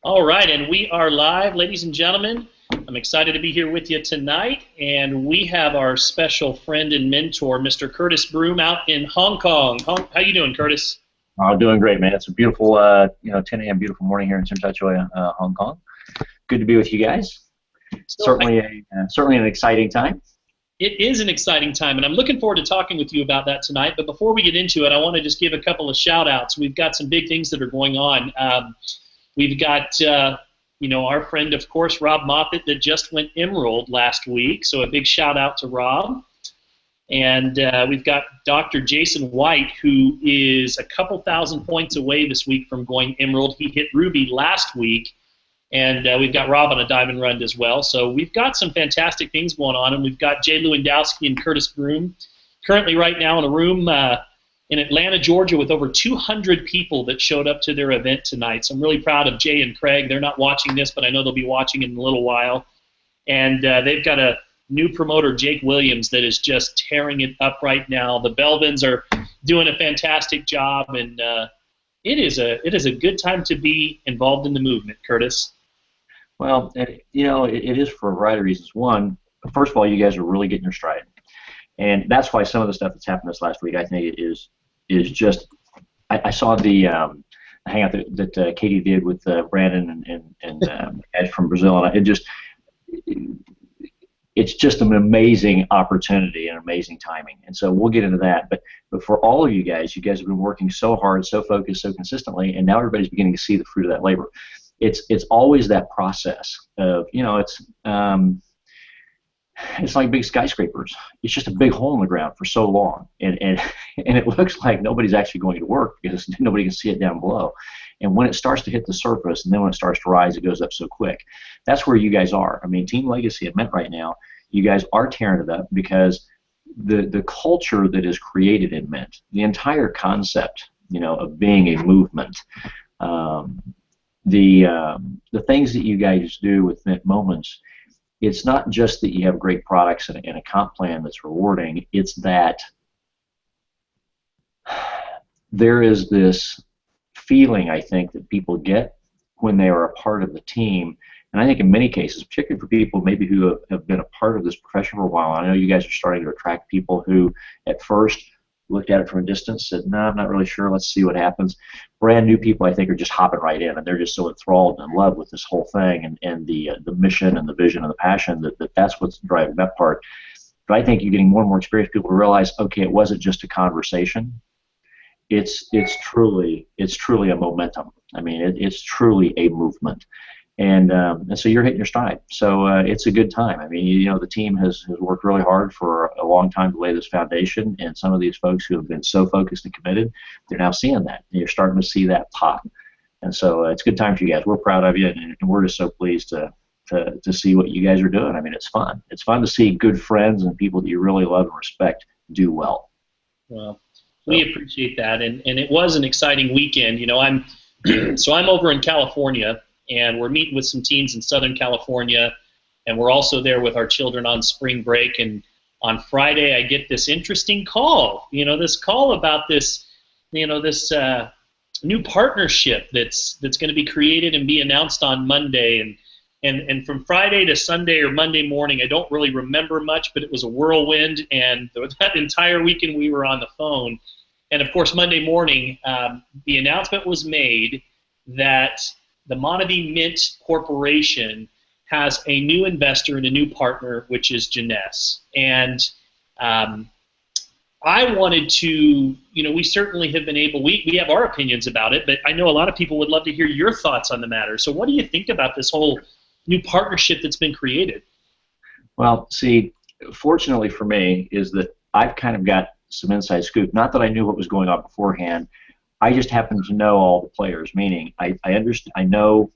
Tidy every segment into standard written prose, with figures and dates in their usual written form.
All right, and we are live, ladies and gentlemen. I'm excited to be here with you tonight, and we have our special friend and mentor, Mr. Curtis Broom, out in Hong Kong. How you doing, Curtis? I'm doing great, man. It's a beautiful, 10 a.m. beautiful morning here in Tsum, Hong Kong. Good to be with you guys. So Certainly an exciting time. It is an exciting time, and I'm looking forward to talking with you about that tonight. But before we get into it, I want to just give a couple of shout-outs. We've got some big things that are going on. We've got, our friend, of course, Rob Moffett, that just went Emerald last week, so a big shout-out to Rob. And we've got Dr. Jason White, who is a couple thousand points away this week from going Emerald. He hit Ruby last week, and we've got Rob on a diamond run as well. So we've got some fantastic things going on, and we've got Jay Lewandowski and Curtis Broom currently right now in a room in Atlanta, Georgia, with over 200 people that showed up to their event tonight. So I'm really proud of Jay and Craig. They're not watching this, but I know they'll be watching in a little while. And they've got a new promoter, Jake Williams, that is just tearing it up right now. The Belvins are doing a fantastic job, and it is a good time to be involved in the movement, Curtis. Well, it is for a variety of reasons. One, first of all, you guys are really getting your stride, and that's why some of the stuff that's happened this last week, I think, is just. I saw the hangout that Katie did with Brandon and Ed from Brazil, and it's just an amazing opportunity and amazing timing. And so we'll get into that. But for all of you guys have been working so hard, so focused, so consistently, and now everybody's beginning to see the fruit of that labor. It's always that process of, it's like big skyscrapers. It's just a big hole in the ground for so long, and it looks like nobody's actually going to work because nobody can see it down below. And when it starts to hit the surface, and then when it starts to rise, it goes up so quick. That's where you guys are. I mean, Team Legacy at MYNT right now, you guys are tearing it up because the culture that is created in MYNT, the entire concept, of being a movement, the things that you guys do with MYNT Moments. It's not just that you have great products and a comp plan that's rewarding. It's that there is this feeling, I think, that people get when they are a part of the team. And I think in many cases, particularly for people maybe who have been a part of this profession for a while, I know you guys are starting to attract people who at first looked at it from a distance, said, no, I'm not really sure, let's see what happens. Brand new people, I think, are just hopping right in, and they're just so enthralled and in love with this whole thing and the mission and the vision and the passion that's what's driving that part. But I think you're getting more and more experienced people to realize, okay, it wasn't just a conversation. It's truly a momentum. I mean, it's truly a movement. And so you're hitting your stride. So it's a good time. I mean, the team has worked really hard for a long time to lay this foundation, and some of these folks who have been so focused and committed, they're now seeing that. And you're starting to see that pop. And so it's a good time for you guys. We're proud of you, and we're just so pleased to see what you guys are doing. I mean, it's fun. It's fun to see good friends and people that you really love and respect do well. Well, we appreciate that, and it was an exciting weekend. I'm over in California, and we're meeting with some teams in Southern California, and we're also there with our children on spring break. And on Friday, I get this interesting call. This call about this, this new partnership that's going to be created and be announced on Monday. And from Friday to Sunday or Monday morning, I don't really remember much, but it was a whirlwind. And that entire weekend, we were on the phone. And of course, Monday morning, the announcement was made that the Monavie MYNT Corporation has a new investor and a new partner, which is Jeunesse. And I wanted to, we certainly have been able, we have our opinions about it, but I know a lot of people would love to hear your thoughts on the matter. So what do you think about this whole new partnership that's been created? Well, see, fortunately for me is that I've kind of got some inside scoop. Not that I knew what was going on beforehand. I just happen to know all the players, meaning I know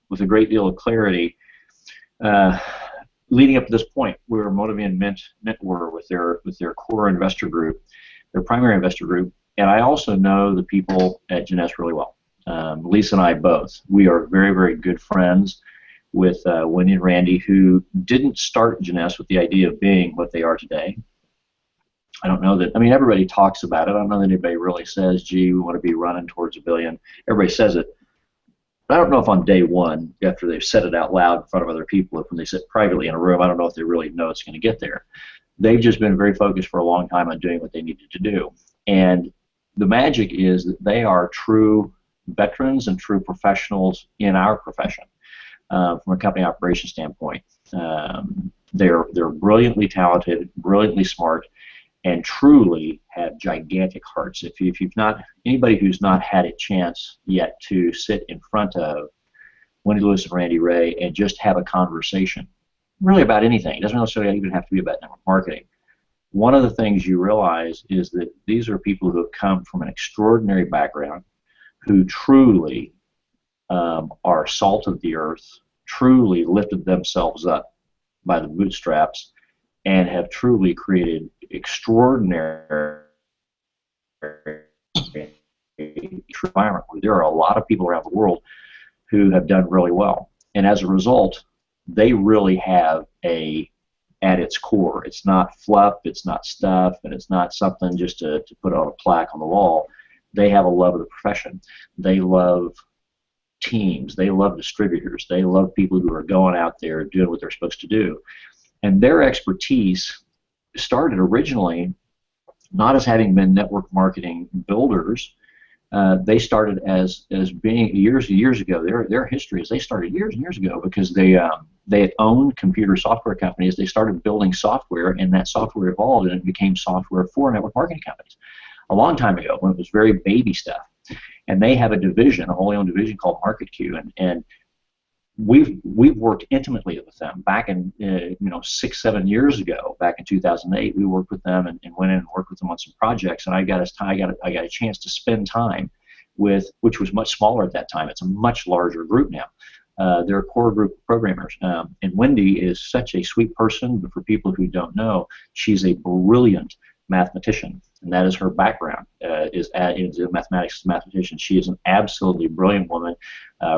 with a great deal of clarity leading up to this point where Monavie and MYNT were with their core investor group, their primary investor group, and I also know the people at Jeunesse really well. Lisa and I both. We are very, very good friends with Wendy and Randy, who didn't start Jeunesse with the idea of being what they are today. I don't know that, I mean, everybody talks about it. I don't know that anybody really says, gee, we want to be running towards $1 billion. Everybody says it. I don't know if on day one, after they've said it out loud in front of other people, if when they sit privately in a room, I don't know if they really know it's going to get there. They've just been very focused for a long time on doing what they needed to do. And the magic is that they are true veterans and true professionals in our profession from a company operation standpoint. They're brilliantly talented, brilliantly smart, and truly have gigantic hearts. If you've not, anybody who's not had a chance yet to sit in front of Wendy Lewis and Randy Ray and just have a conversation, really about anything, it doesn't necessarily even have to be about network marketing. One of the things you realize is that these are people who have come from an extraordinary background, who truly are salt of the earth, truly lifted themselves up by the bootstraps, and have truly created extraordinary environment where there are a lot of people around the world who have done really well. And as a result, they really have at its core, it's not fluff, it's not stuff, and it's not something just to put on a plaque on the wall. They have a love of the profession. They love teams. They love distributors. They love people who are going out there doing what they're supposed to do. And their expertise started originally not as having been network marketing builders. They started as being years ago. Their history is they started years and years ago because they had owned computer software companies. They started building software, and that software evolved and it became software for network marketing companies a long time ago when it was very baby stuff. And they have a division, a wholly owned division called MarketQ, and we've worked intimately with them back in 6-7 years ago. Back in 2008, we worked with them and went in and worked with them on some projects. And I got a chance to spend time with, which was much smaller at that time. It's a much larger group now. They're a core group of programmers. And Wendy is such a sweet person, but for people who don't know, she's a brilliant mathematician, and that is her background, is a mathematician. She is an absolutely brilliant woman.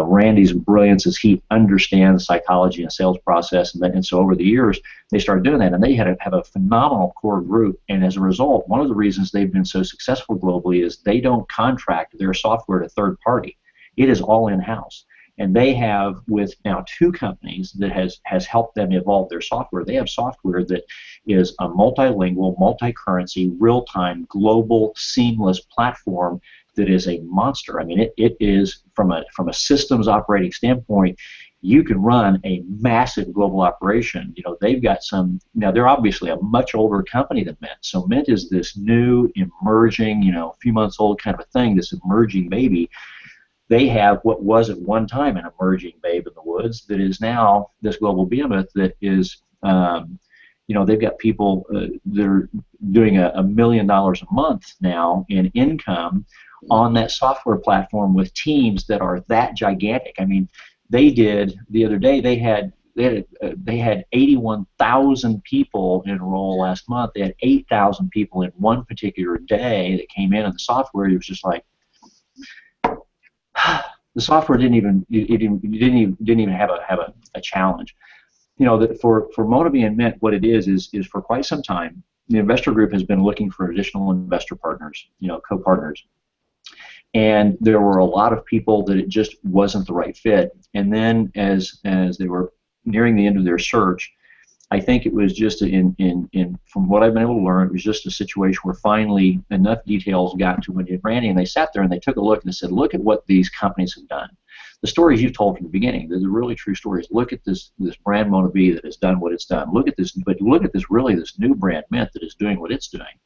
Randy's brilliance is he understands psychology and sales process, and so over the years they started doing that, and they have a phenomenal core group. And as a result, one of the reasons they've been so successful globally is they don't contract their software to third party. It is all in-house. And they have, with now 2 companies that has helped them evolve their software, they have software that is a multilingual, multi-currency, real-time, global, seamless platform that is a monster. I mean, it is, from a systems operating standpoint, you can run a massive global operation. You know, they've got some, now they're obviously a much older company than Mint. So Mint is this new, emerging, a few months old kind of a thing, this emerging baby. They have what was at one time an emerging babe in the woods that is now this global behemoth that is, they've got people that are doing $1 million a month now in income on that software platform with teams that are that gigantic. I mean, they did the other day. They had 81,000 people enroll last month. They had 8,000 people in one particular day that came in, and the software, it was just like, the software didn't even have a challenge. That for Motivate and Mint, what it is for quite some time, the investor group has been looking for additional investor partners, co-partners. And there were a lot of people that it just wasn't the right fit. And then as they were nearing the end of their search, I think it was just from what I've been able to learn, it was just a situation where finally enough details got to Wendy and Randy, and they sat there and they took a look and they said, look at what these companies have done. The stories you've told from the beginning, they're the really true stories. Look at this brand Motivate that has done what it's done. Look at this new brand Mint that is doing what it's doing.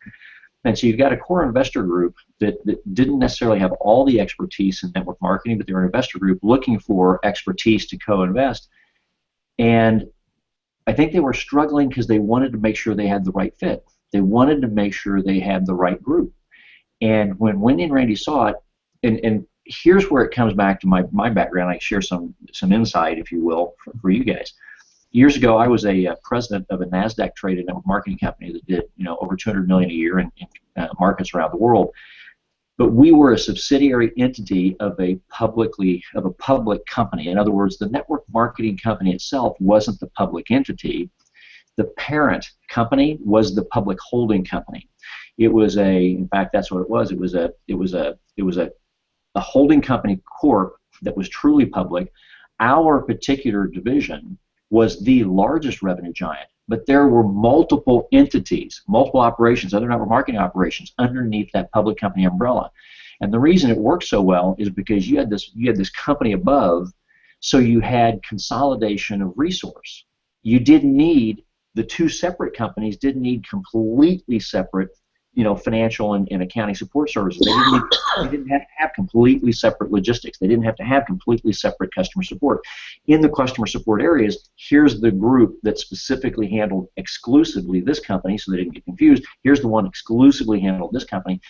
And so you've got a core investor group that didn't necessarily have all the expertise in network marketing, but they're an investor group looking for expertise to co-invest. And I think they were struggling because they wanted to make sure they had the right fit. They wanted to make sure they had the right group. And when Wendy and Randy saw it, and here's where it comes back to my background. I share some insight, if you will, for you guys. Years ago, I was a president of a NASDAQ-traded network marketing company that did over $200 million a year in markets around the world. But we were a subsidiary entity of a public company. In other words, the network marketing company itself wasn't the public entity. The parent company was the public holding company. It was in fact, that's what it was. It was a holding company corp that was truly public, our particular division was the largest revenue giant, but there were multiple entities, multiple operations, other network marketing operations underneath that public company umbrella. And the reason it worked so well is because you had this company above, so you had consolidation of resource. You didn't need the two separate companies, didn't need completely separate, financial and accounting support services. They didn't have to have completely separate logistics. They didn't have to have completely separate customer support. In the customer support areas, here's the group that specifically handled exclusively this company, so they didn't get confused. Here's the one exclusively handled this company.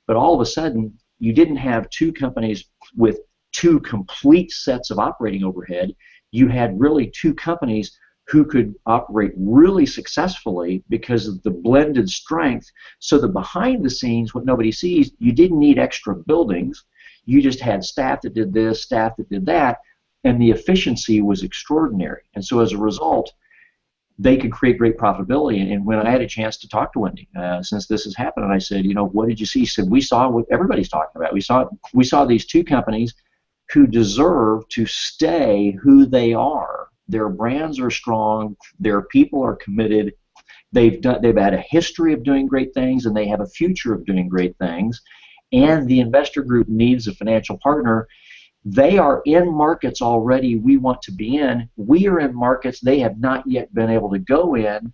But all of a sudden, you didn't have two companies with two complete sets of operating overhead. You had really two companies who could operate really successfully because of the blended strength, so that behind the scenes, what nobody sees, you didn't need extra buildings. You just had staff that did this, staff that did that, and the efficiency was extraordinary. And so as a result, they could create great profitability. And when I had a chance to talk to Wendy, since this has happened, and I said, what did you see? She said, we saw what everybody's talking about. We saw these two companies who deserve to stay who they are. Their brands are strong. Their people are committed. They've had a history of doing great things, and they have a future of doing great things. And the investor group needs a financial partner. They are in markets already we want to be in. We are in markets they have not yet been able to go in.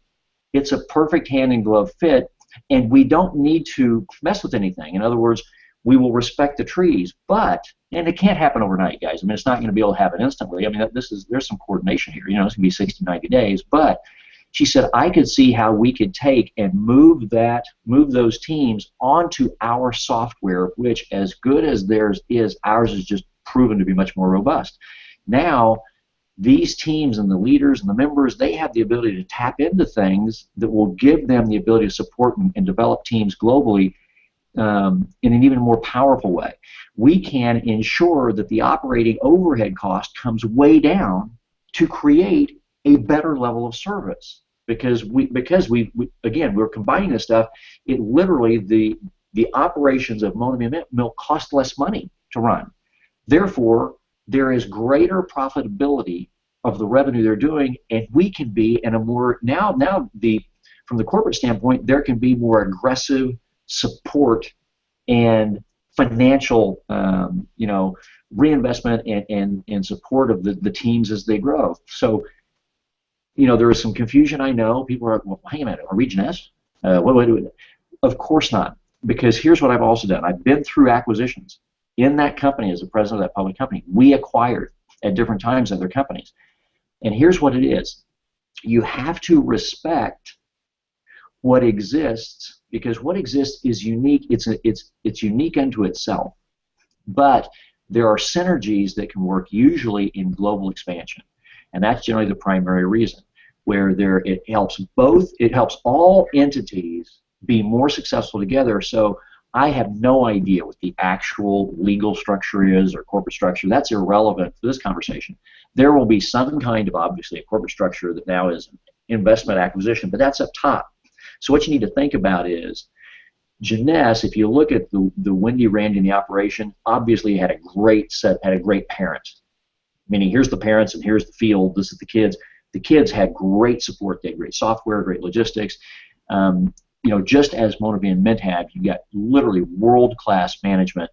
It's a perfect hand-in-glove fit, and we don't need to mess with anything. In other words, we will respect the trees, and it can't happen overnight, guys. I mean, it's not going to be able to happen instantly. I mean, there's some coordination here. It's going to be 60, 90 days. But she said, I could see how we could take and move those teams onto our software, which, as good as theirs is, ours is just proven to be much more robust. Now, these teams and the leaders and the members, they have the ability to tap into things that will give them the ability to support and develop teams globally in an even more powerful way. We can ensure that the operating overhead cost comes way down to create a better level of service, because we're combining this stuff. It literally, the operations of Mona Mill cost less money to run. Therefore, there is greater profitability of the revenue they're doing, and we can be in a more from the corporate standpoint, there can be more aggressive support and financial reinvestment and support of the teams as they grow. So there is some confusion, I know. People are, well, hang on a minute, are Region S? What do I do with it? Of course not, because here's what I've also done. I've been through acquisitions. In that company, as the president of that public company, we acquired at different times other companies. And here's what it is. You have to respect what exists, because what exists is unique. It's unique unto itself. But there are synergies that can work usually in global expansion. And that's generally the primary reason, where it helps all entities be more successful together. So I have no idea what the actual legal structure is or corporate structure. That's irrelevant for this conversation. There will be some kind of, obviously, a corporate structure that now is investment acquisition, but that's up top. So what you need to think about is, Jeunesse, if you look at the Wendy Randy in the operation, obviously had a great parent. Meaning, here's the parents and here's the field, this is the kids. The kids had great support. They had great software, great logistics. Just as Mona and MYNT have, you got literally world-class management.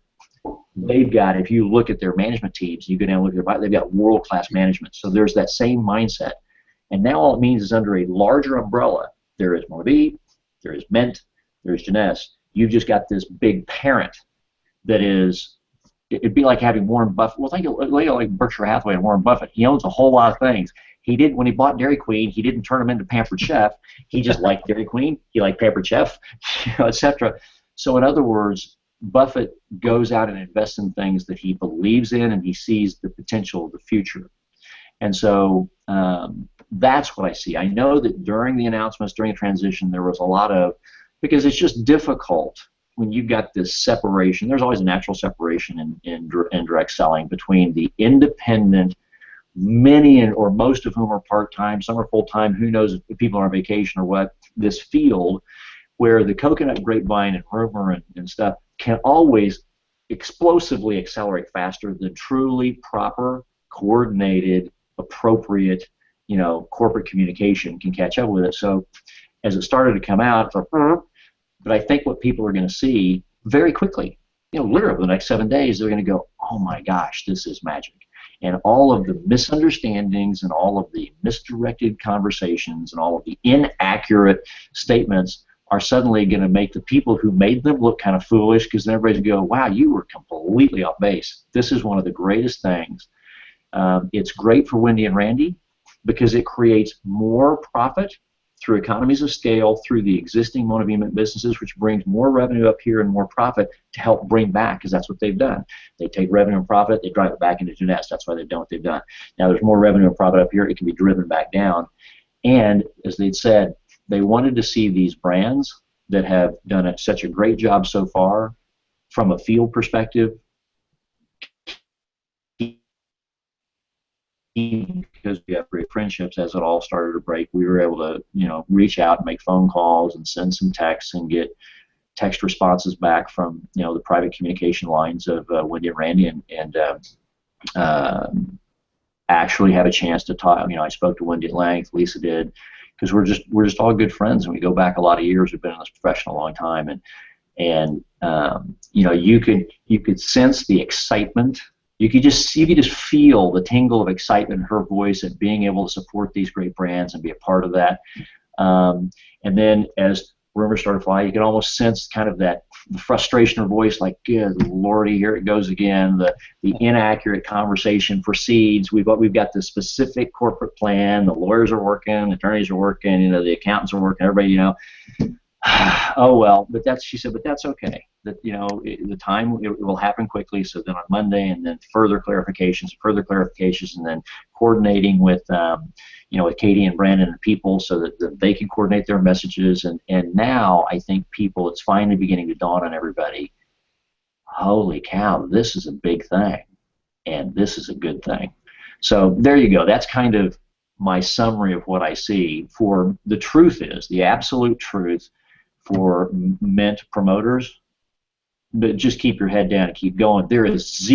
They've got, if you look at their management teams, you go down and look at their, they've got world-class management. So there's that same mindset. And now all it means is, under a larger umbrella, there is Mona B, there is MYNT, there is Jeunesse. You've just got this big parent that is, it'd be like having Warren Buffett. Well, think of like Berkshire Hathaway and Warren Buffett. He owns a whole lot of things. When he bought Dairy Queen, he didn't turn them into Pampered Chef. He just liked Dairy Queen. He liked Pampered Chef, etc. So in other words, Buffett goes out and invests in things that he believes in, and he sees the potential of the future. And so that's what I see. I know that during the announcements, during the transition, there was a lot of, because it's just difficult when you've got this separation. There's always a natural separation in direct selling between the independent, many or most of whom are part-time, some are full-time, who knows if people are on vacation or what, this field where the coconut grapevine and rumor and stuff can always explosively accelerate faster than truly proper, coordinated, appropriate, corporate communication can catch up with it. So as it started to come out, it's like, but I think what people are going to see very quickly, literally the next 7 days, they're going to go, oh my gosh, this is magic. And all of the misunderstandings and all of the misdirected conversations and all of the inaccurate statements are suddenly going to make the people who made them look kind of foolish, because then everybody's going to go, wow, you were completely off base. This is one of the greatest things. It's great for Wendy and Randy because it creates more profit through economies of scale through the existing MYNT businesses, which brings more revenue up here and more profit to help bring back, because that's what they've done. They take revenue and profit, they drive it back into Jeunesse. That's why they've done what they've done. Now there's more revenue and profit up here, it can be driven back down. And as they'd said, they wanted to see these brands that have done such a great job so far from a field perspective, because we have great friendships. As it all started to break, we were able to, reach out and make phone calls and send some texts and get text responses back from, the private communication lines of Wendy and Randy, and actually have a chance to talk. I spoke to Wendy at length, Lisa did, because we're just all good friends, and we go back a lot of years. We've been in this profession a long time, and you could sense the excitement. You could just feel the tingle of excitement in her voice at being able to support these great brands and be a part of that. And then as rumors started flying, you can almost sense kind of the frustration in her voice, like, good Lordy, here it goes again. The inaccurate conversation proceeds. We've got the specific corporate plan. The lawyers are working, attorneys are working, the accountants are working. Everybody, oh well, she said, but that's okay. That the time it will happen quickly. So then on Monday, and then further clarifications, and then coordinating with with Katie and Brandon and people so that they can coordinate their messages. And now I think it's finally beginning to dawn on everybody. Holy cow, this is a big thing, and this is a good thing. So there you go. That's kind of my summary of what I see. For the truth is, the absolute truth for MYNT promoters, but just keep your head down and keep going. There is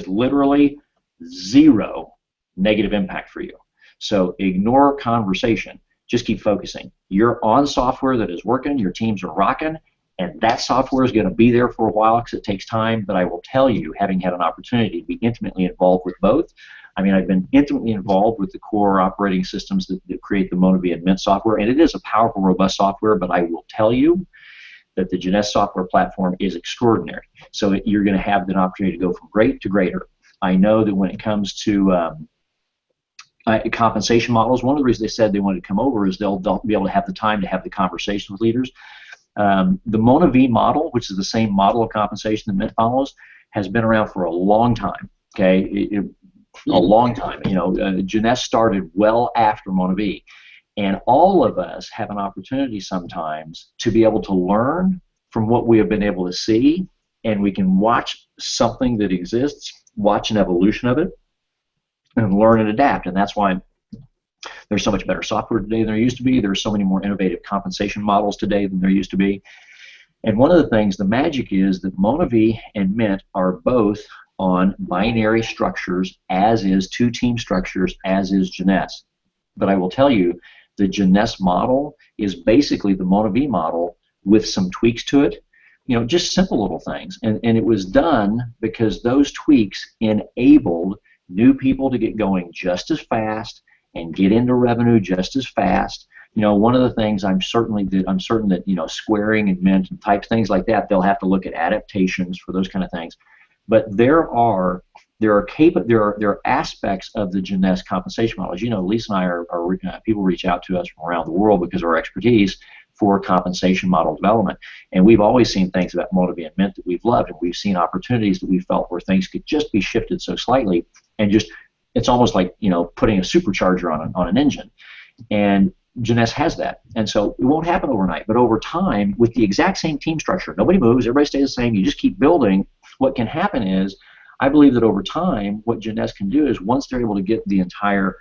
literally zero negative impact for you. So ignore conversation. Just keep focusing. You're on software that is working, your teams are rocking, and that software is going to be there for a while because it takes time. But I will tell you, having had an opportunity to be intimately involved with both, I've been intimately involved with the core operating systems that create the MONAV and MYNT software, and it is a powerful, robust software, but I will tell you that the Jeunesse software platform is extraordinary. So you're going to have an opportunity to go from great to greater. I know that when it comes to compensation models, one of the reasons they said they wanted to come over is they'll be able to have the time to have the conversation with leaders. The MONAV model, which is the same model of compensation that MYNT follows, has been around for a long time. Okay, a long time. Jeunesse started well after MONAV. And all of us have an opportunity sometimes to be able to learn from what we have been able to see, and we can watch something that exists, watch an evolution of it, and learn and adapt. And that's why there's so much better software today than there used to be. There's so many more innovative compensation models today than there used to be. And one of the things, the magic is that MONAV and MYNT are both on binary structures, as is two-team structures, as is Jeunesse. But I will tell you, the Jeunesse model is basically the MONAV model with some tweaks to it, just simple little things. And it was done because those tweaks enabled new people to get going just as fast and get into revenue just as fast. One of the things I'm certain that Squaring and MYNT and type things like that, they'll have to look at adaptations for those kind of things. But there are aspects of the Jeunesse compensation model. As you know, Lisa and I are people reach out to us from around the world because of our expertise for compensation model development. And we've always seen things about MONAV and MYNT that we've loved, and we've seen opportunities that we felt where things could just be shifted so slightly, and it's almost like putting a supercharger on an engine. And Jeunesse has that. And so it won't happen overnight, but over time, with the exact same team structure, nobody moves, everybody stays the same, you just keep building. What can happen is, I believe that over time, what Jeunesse can do is, once they're able to get the entire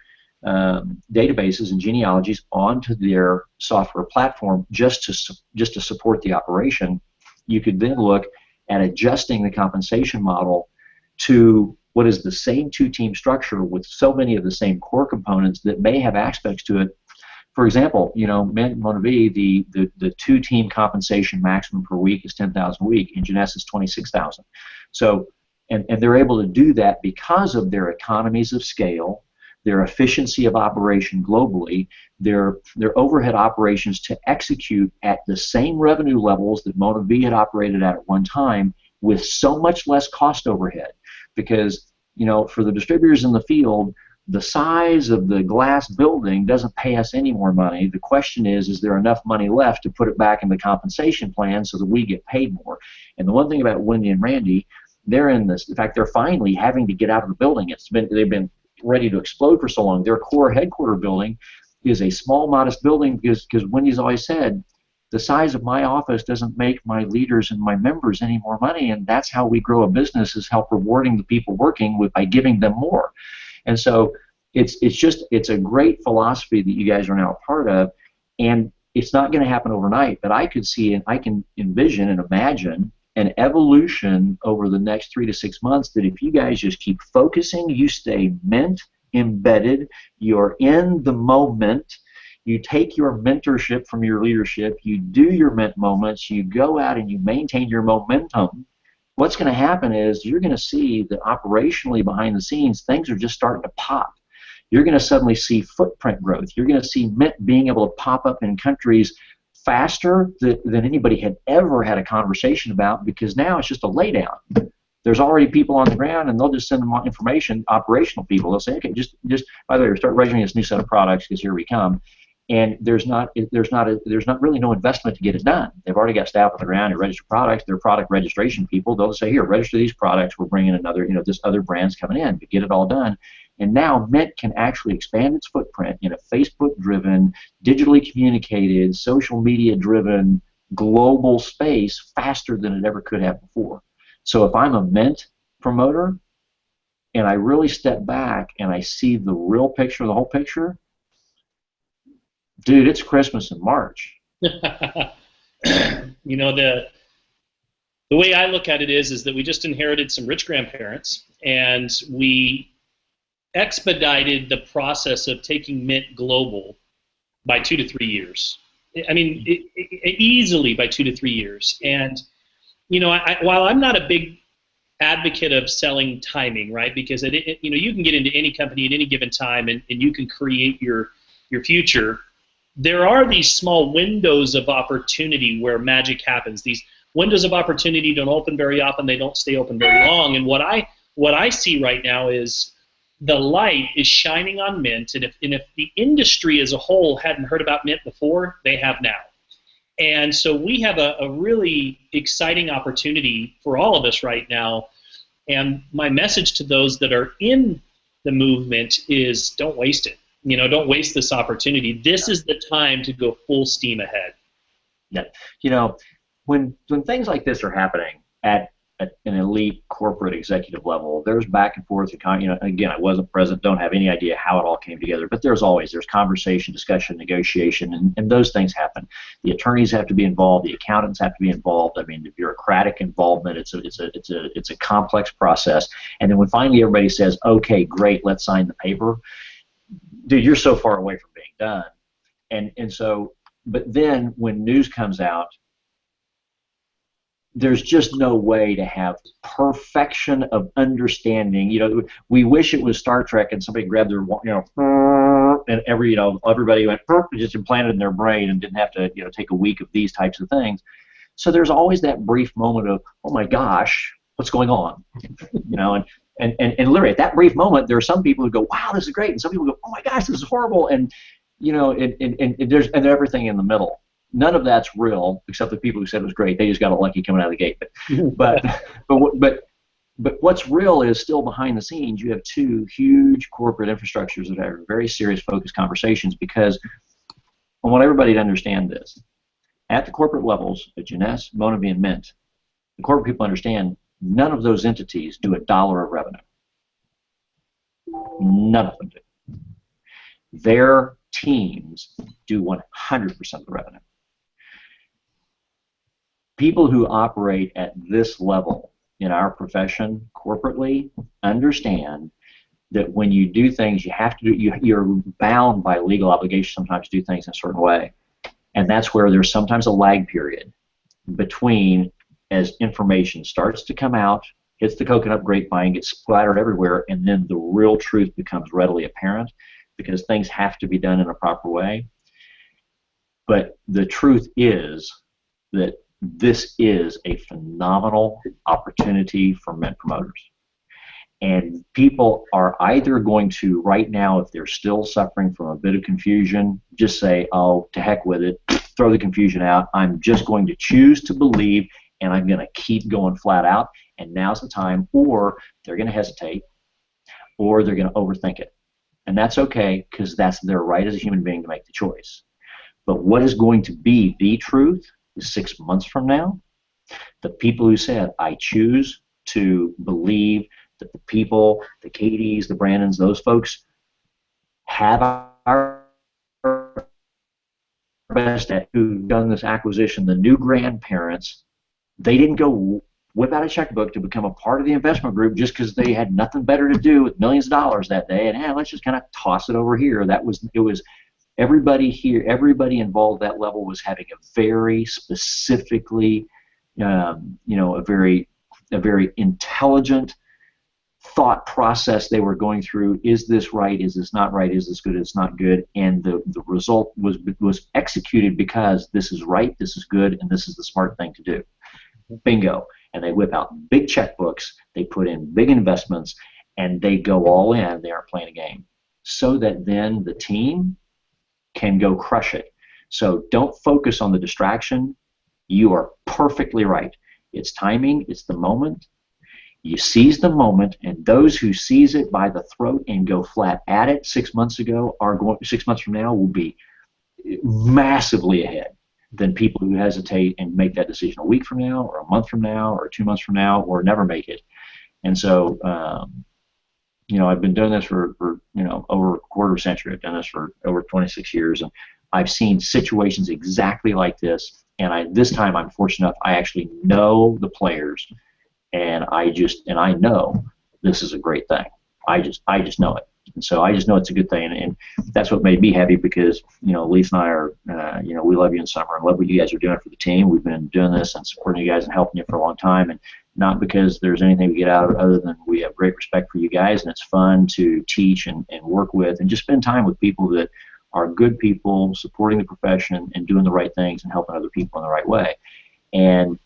databases and genealogies onto their software platform just to support the operation, you could then look at adjusting the compensation model to what is the same two-team structure with so many of the same core components that may have aspects to it. For example, MYNT and MonaV, the two-team compensation maximum per week is $10,000 a week, and Jeunesse is $26,000. So, and they're able to do that because of their economies of scale, their efficiency of operation globally, their overhead operations to execute at the same revenue levels that MonaV had operated at one time with so much less cost overhead. Because, for the distributors in the field, the size of the glass building doesn't pay us any more money. The question is there enough money left to put it back in the compensation plan so that we get paid more? And the one thing about Wendy and Randy, they're in this. In fact, they're finally having to get out of the building. They've been ready to explode for so long. Their core headquarter building is a small, modest building because Wendy's always said, the size of my office doesn't make my leaders and my members any more money, and that's how we grow a business, is help rewarding the people working by giving them more. And so it's a great philosophy that you guys are now a part of, and it's not going to happen overnight, but I could see and I can envision and imagine an evolution over the next 3 to 6 months that if you guys just keep focusing, you stay MYNT embedded, you're in the moment, you take your mentorship from your leadership, you do your MYNT moments, you go out and you maintain your momentum. What's going to happen is you're going to see that operationally behind the scenes, things are just starting to pop. You're going to suddenly see footprint growth. You're going to see MYNT being able to pop up in countries faster than anybody had ever had a conversation about, because now it's just a laydown. There's already people on the ground, and they'll just send them information, operational people. They'll say, okay, just by the way, start registering this new set of products because here we come. And there's not really no investment to get it done. They've already got staff on the ground to register products. They're product registration people. They'll say, here, register these products. We're bringing another, this other brand's coming in to get it all done. And now MYNT can actually expand its footprint in a Facebook-driven, digitally communicated, social media-driven, global space faster than it ever could have before. So if I'm a MYNT promoter and I really step back and I see the real picture, the whole picture, dude, it's Christmas in March. The way I look at it is that we just inherited some rich grandparents, and we expedited the process of taking MYNT global by 2 to 3 years. I mean, easily by 2 to 3 years. And while I'm not a big advocate of selling timing, right? Because you can get into any company at any given time, and you can create your future. There are these small windows of opportunity where magic happens. These windows of opportunity don't open very often. They don't stay open very long. And what I see right now is the light is shining on MYNT. And if the industry as a whole hadn't heard about MYNT before, they have now. And so we have a really exciting opportunity for all of us right now. And my message to those that are in the movement is don't waste it. Don't waste this opportunity. This is the time to go full steam ahead. Yeah. When things like this are happening at an elite corporate executive level, there's back and forth. Again, I wasn't present, don't have any idea how it all came together, but there's conversation, discussion, negotiation, and those things happen. The attorneys have to be involved, the accountants have to be involved. I mean, the bureaucratic involvement, it's a complex process. And then when finally everybody says, okay, great, let's sign the paper, dude, you're so far away from being done. And so, but then when news comes out, there's just no way to have perfection of understanding. We wish it was Star Trek and somebody grabbed their, and everybody went, just implanted in their brain and didn't have to, take a week of these types of things. So there's always that brief moment of, oh my gosh, what's going on? And literally at that brief moment, there are some people who go, wow, this is great, and some people go, oh my gosh, this is horrible, and there's everything in the middle. None of that's real, except the people who said it was great. They just got it lucky coming out of the gate. But what's real is still behind the scenes. You have two huge corporate infrastructures that have very serious, focused conversations, because I want everybody to understand this. At the corporate levels, at Jeunesse, MonaV, and MYNT, the corporate people understand none of those entities do $1 of revenue. None of them do. Their teams do 100% of the revenue. people who operate at this level in our profession corporately understand that when you do things, you have to do, you're bound by legal obligation sometimes to do things in a certain way. And that's where there's sometimes a lag period between as information starts to come out, hits the coconut grapevine, gets splattered everywhere, and then the real truth becomes readily apparent because things have to be done in a proper way. But the truth is that this is a phenomenal opportunity for MYNT promoters. And people are either going to, right now, if they're still suffering from a bit of confusion, just say, oh, to heck with it, throw the confusion out. I'm just going to choose to believe, and I'm going to keep going flat out, and now's the time. Or they're going to hesitate, or they're going to overthink it. And that's okay, because that's their right as a human being to make the choice. But what is going to be the truth is 6 months from now, the people who said, I choose to believe that the people, the Katies, the Brandons, those folks have our best at who've done this acquisition, the new grandparents, they didn't go whip out a checkbook to become a part of the investment group just because they had nothing better to do with millions of dollars that day, and hey, let's just kind of toss it over here. It was everybody here, everybody involved at that level was having a very specifically, a very intelligent thought process they were going through. Is this right? Is this not right? Is this good? It's not good. And the result was executed because this is right, this is good, and this is the smart thing to do. Bingo. And they whip out big checkbooks, they put in big investments, and they go all in. They aren't playing a game. So that then the team can go crush it. So don't focus on the distraction. You are perfectly right. It's timing, it's the moment. You seize the moment, and those who seize it by the throat and go flat at it 6 months ago 6 months from now will be massively ahead than people who hesitate and make that decision a week from now or a month from now or 2 months from now or never make it. And so, I've been doing this for over a quarter of a century. I've done this for over 26 years, and I've seen situations exactly like this. And this time I'm fortunate enough, I actually know the players. And I know this is a great thing. I just know it, and so I just know it's a good thing, and that's what made me happy because Lisa and I are we love you in summer and love what you guys are doing for the team. We've been doing this and supporting you guys and helping you for a long time, and not because there's anything we get out of it other than we have great respect for you guys, and it's fun to teach and work with and just spend time with people that are good people supporting the profession and doing the right things and helping other people in the right way, and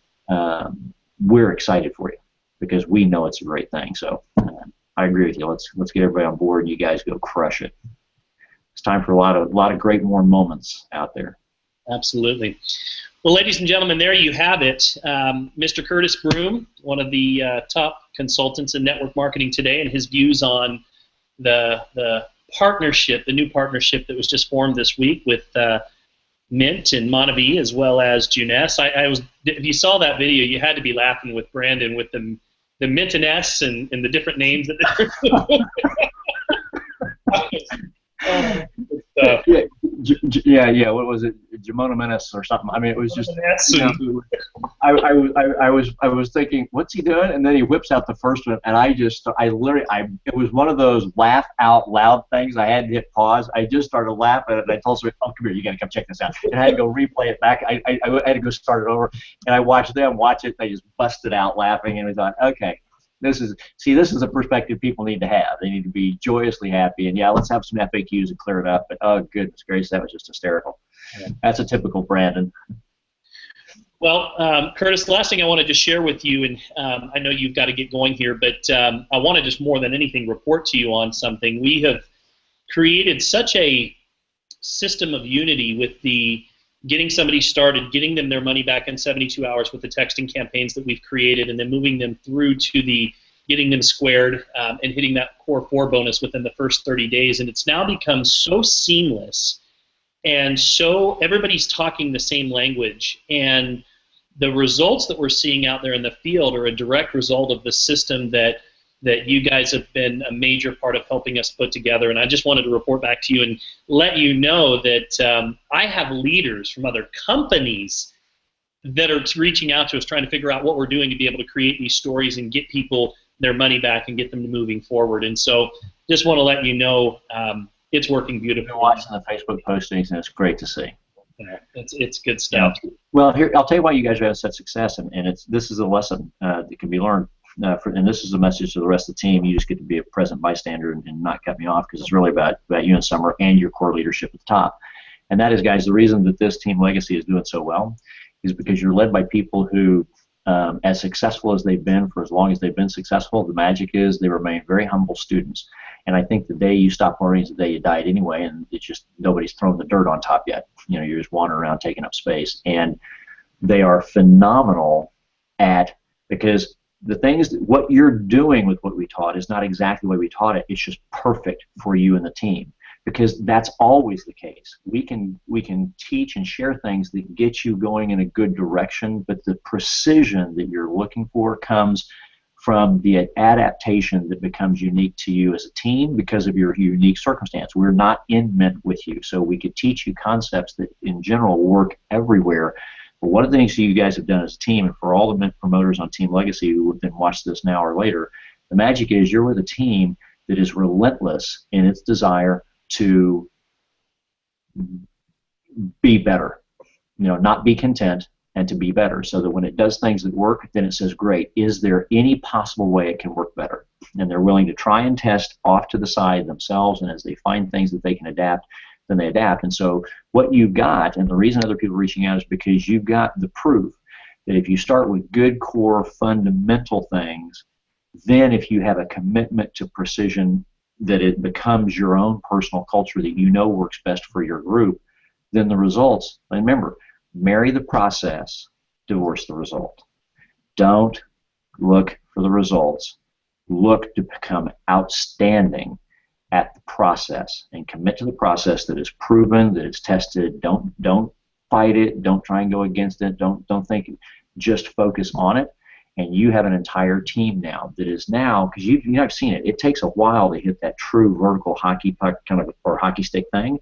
we're excited for you because we know it's a great thing. So I agree with you. Let's get everybody on board and you guys go crush it. It's time for a lot of great warm moments out there. Absolutely. Well, ladies and gentlemen, there you have it. Mr. Curtis Broom, one of the top consultants in network marketing today, and his views on the partnership, the new partnership that was just formed this week with MYNT and Monavie, as well as Juness. If you saw that video, you had to be laughing with Brandon with the MYNT and the different names that yeah. What was it? Jamona Menace or something. I mean, it was just. I was thinking, what's he doing? And then he whips out the first one, and it was one of those laugh out loud things. I had to hit pause. I just started laughing, and I told someone, "Oh, come here, you got to come check this out." And I had to go replay it back. I had to go start it over, and I watched them watch it. They just busted out laughing, and we thought, okay. This is a perspective people need to have. They need to be joyously happy, and yeah, let's have some FAQs and clear it up. But oh goodness gracious, that was just hysterical. Yeah. That's a typical Brandon. Well, Curtis, the last thing I want to just share with you, and I know you've got to get going here, but I want to just more than anything report to you on something. We have created such a system of unity with the getting somebody started, getting them their money back in 72 hours with the texting campaigns that we've created, and then moving them through to the getting them squared and hitting that core 4 bonus within the first 30 days. And it's now become so seamless, and so everybody's talking the same language. And the results that we're seeing out there in the field are a direct result of the system that you guys have been a major part of helping us put together. And I just wanted to report back to you and let you know that I have leaders from other companies that are reaching out to us, trying to figure out what we're doing to be able to create these stories and get people their money back and get them moving forward. And so just want to let you know it's working beautifully. I've been watching the Facebook postings, and it's great to see. Yeah, it's good stuff. Well, here I'll tell you why you guys are having such success, and this is a lesson that can be learned. And this is a message to the rest of the team. You just get to be a present bystander and not cut me off, because it's really about you and Summer and your core leadership at the top. And that is, guys, the reason that this team legacy is doing so well is because you're led by people who, as successful as they've been for as long as they've been successful, the magic is they remain very humble students. And I think the day you stop learning is the day you died anyway, and it's just nobody's thrown the dirt on top yet. You know, you're just wandering around taking up space. And they are phenomenal at, because the things, what you're doing with what we taught is not exactly the way we taught it. It's just perfect for you and the team, because that's always the case. We can teach and share things that get you going in a good direction, but the precision that you're looking for comes from the adaptation that becomes unique to you as a team because of your unique circumstance. We're not in MYNT with you, so we could teach you concepts that in general work everywhere. But one of the things that you guys have done as a team, and for all the MYNT promoters on Team Legacy who would then watch this now or later, the magic is you're with a team that is relentless in its desire to be better, not be content, and to be better, so that when it does things that work, then it says, great, is there any possible way it can work better? And they're willing to try and test off to the side themselves, and as they find things that they can adapt, then they adapt. And so what you've got, and the reason other people are reaching out is because you've got the proof that if you start with good core fundamental things, then if you have a commitment to precision, that it becomes your own personal culture that you know works best for your group, then the results, and remember, marry the process, divorce the result. Don't look for the results. Look to become outstanding at the process and commit to the process that is proven, that is tested. Don't fight it. Don't try and go against it. Don't think. Just focus on it. And you have an entire team now that is now, because I've seen it. It takes a while to hit that true vertical hockey puck kind of or hockey stick thing.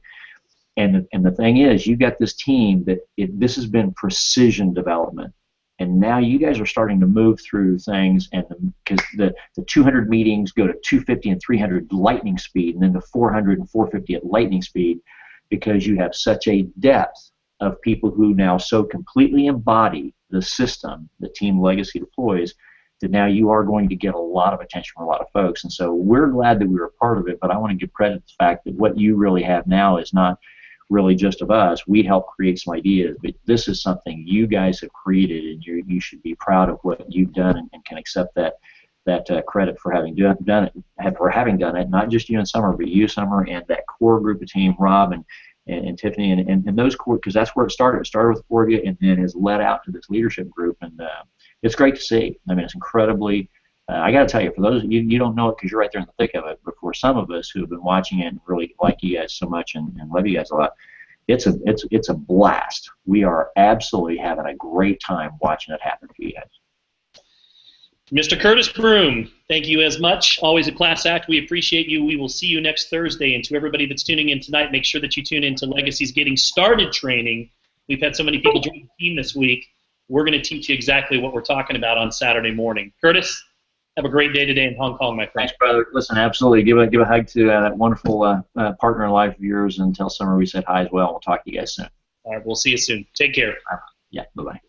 And the thing is, you got this team that this has been precision development, and now you guys are starting to move through things, and because the 200 meetings go to 250 and 300 lightning speed, and then to 400 and 450 at lightning speed, because you have such a depth of people who now so completely embody the system that Team Legacy deploys, that now you are going to get a lot of attention from a lot of folks. And so we're glad that we were a part of it, but I want to give credit to the fact that what you really have now is not really just of us. We help create some ideas, but this is something you guys have created, and you should be proud of what you've done and can accept that credit for having done it. Not just you and Summer, but you, Summer, and that core group of team, Rob and Tiffany, and those core, because that's where it started. It started with 4 of you, and then has led out to this leadership group, and it's great to see. I mean, it's incredibly. I got to tell you, for those of you don't know it because you're right there in the thick of it, but for some of us who have been watching it and really like you guys so much and love you guys a lot, it's a blast. We are absolutely having a great time watching it happen for you guys. Mr. Curtis Broom, thank you as much. Always a class act. We appreciate you. We will see you next Thursday. And to everybody that's tuning in tonight, make sure that you tune in to Legacy's Getting Started training. We've had so many people join the team this week. We're going to teach you exactly what we're talking about on Saturday morning. Curtis, have a great day today in Hong Kong, my friend. Thanks, brother. Listen, absolutely. Give a hug to that wonderful partner in life of yours, and tell Summer we said hi as well. We'll talk to you guys soon. All right, we'll see you soon. Take care. Yeah, bye-bye.